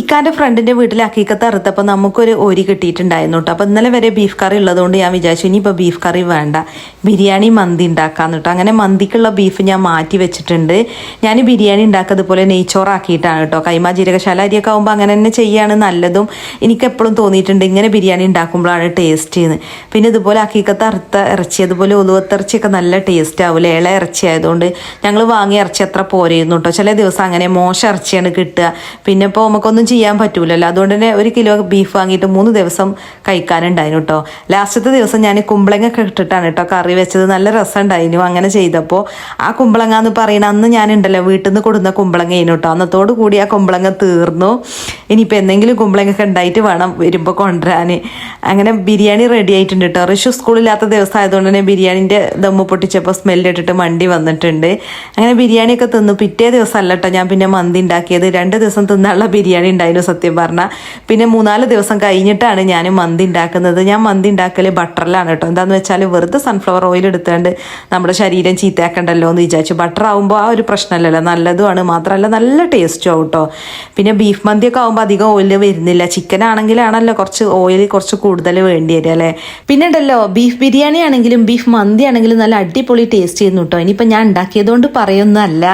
ഇക്കാൻ്റെ ഫ്രണ്ടിൻ്റെ വീട്ടിൽ അക്കീക്കത്ത് അറുത്തപ്പോൾ നമുക്കൊരു ഓരി കിട്ടിയിട്ടുണ്ടായിരുന്നു കേട്ടോ. അപ്പോൾ ഇന്നലെ വരെ ബീഫ് കറി ഉള്ളതുകൊണ്ട് ഞാൻ വിചാരിച്ചു ഇനിയിപ്പോൾ ബീഫ് കറി വേണ്ട, ബിരിയാണി മന്തി ഉണ്ടാക്കാമെന്ന് കേട്ടോ. അങ്ങനെ മന്തിക്കുള്ള ബീഫ് ഞാൻ മാറ്റി വെച്ചിട്ടുണ്ട്. ഞാൻ ബിരിയാണി ഉണ്ടാക്കുന്നതുപോലെ നെയ്ച്ചോറാക്കിയിട്ടാണ് കേട്ടോ. കൈമ ജീരകശാല അരിയൊക്കെ ആകുമ്പോൾ അങ്ങനെ തന്നെ ചെയ്യുകയാണ് നല്ലതും. എനിക്കെപ്പോഴും തോന്നിയിട്ടുണ്ട് ഇങ്ങനെ ബിരിയാണി ഉണ്ടാക്കുമ്പോഴാണ് ടേസ്റ്റ് ചെയ്യുന്നത്. പിന്നെ ഇതുപോലെ അക്കീക്കത്ത് അറുത്ത ഇറച്ചി, അതുപോലെ ഒലുവത്തിറച്ചിയൊക്കെ നല്ല ടേസ്റ്റ് ആവില്ല. ഇള ഇറച്ചി ആയതുകൊണ്ട് ഞങ്ങൾ വാങ്ങിയ ഇറച്ചി അത്ര പോരെയുന്നു കേട്ടോ. ചില ദിവസം അങ്ങനെ മോശം ഇറച്ചിയാണ് കിട്ടുക. പിന്നെ ഇപ്പോൾ നമുക്കൊന്നും ചെയ്യാൻ പറ്റൂലല്ലോ. അതുകൊണ്ട് തന്നെ 1 കിലോ ബീഫ് വാങ്ങിയിട്ട് 3 ദിവസം കഴിക്കാനുണ്ടായിരുന്നു കേട്ടോ. ലാസ്റ്റത്തെ ദിവസം ഞാൻ കുമ്പളങ്ങ ഒക്കെ ഇട്ടിട്ടാണ് കേട്ടോ കറി വെച്ചത്. നല്ല രസം ഉണ്ടായിരുന്നു അങ്ങനെ ചെയ്തപ്പോൾ. ആ കുമ്പളങ്ങ എന്ന് പറയുന്ന അന്ന് ഞാനുണ്ടല്ലോ വീട്ടിൽ നിന്ന് കൊടുന്ന കുമ്പളങ്ങ ആയിരുന്നു കേട്ടോ. അന്നത്തോടു കൂടി ആ കുമ്പളങ്ങ തീർന്നു. ഇനിയിപ്പോൾ എന്തെങ്കിലും കുമ്പളങ്ങ ഒക്കെ ഉണ്ടായിട്ട് വേണം വരുമ്പോൾ കൊണ്ടുവരാൻ. അങ്ങനെ ബിരിയാണി റെഡി ആയിട്ടുണ്ട് കേട്ടോ. റിഷു സ്കൂളില്ലാത്ത ദിവസം ആയതുകൊണ്ട് തന്നെ ബിരിയാണിൻ്റെ ദമ്മ് പൊട്ടിച്ചപ്പോൾ സ്മെല്ലിട്ടിട്ട് മണ്ടി വന്നിട്ടുണ്ട്. അങ്ങനെ ബിരിയാണിയൊക്കെ തിന്നു. പിറ്റേ ദിവസം അല്ല കേട്ടോ ഞാൻ പിന്നെ മന്തി ഉണ്ടാക്കിയത്. 2 ദിവസം തിന്നാനുള്ള ബിരിയാണി ഉണ്ടായിരുന്നു സത്യം പറഞ്ഞാൽ. പിന്നെ 3-4 ദിവസം കഴിഞ്ഞിട്ടാണ് ഞാൻ മന്തി ഉണ്ടാക്കുന്നത്. ഞാൻ മന്തി ഉണ്ടാക്കൽ ബട്ടറിലാണ് കേട്ടോ. എന്താണെന്ന് വെച്ചാൽ വെറുതെ സൺഫ്ലവർ ഓയിൽ എടുത്തുകൊണ്ട് നമ്മുടെ ശരീരം ചീത്തയാക്കണ്ടല്ലോ എന്ന് വിചാരിച്ചു. ബട്ടർ ആകുമ്പോൾ ആ ഒരു പ്രശ്നമല്ലല്ലോ, നല്ലതുമാണ്. മാത്രമല്ല നല്ല ടേസ്റ്റും ആവും കേട്ടോ. പിന്നെ ബീഫ് മന്തിയൊക്കെ ആകുമ്പോൾ അധികം ഓയിൽ വരുന്നില്ല. ചിക്കൻ ആണെങ്കിലാണല്ലോ കുറച്ച് ഓയിൽ കുറച്ച് കൂടുതൽ വേണ്ടി വരിക അല്ലേ. പിന്നെ ഉണ്ടല്ലോ ബീഫ് ബിരിയാണി ആണെങ്കിലും ബീഫ് മന്തി ആണെങ്കിലും നല്ല അടിപൊളി ടേസ്റ്റ് ചെയ്യുന്നു കേട്ടോ. ഇനിയിപ്പോൾ ഞാൻ ഉണ്ടാക്കിയതുകൊണ്ട് പറയുന്നതല്ല.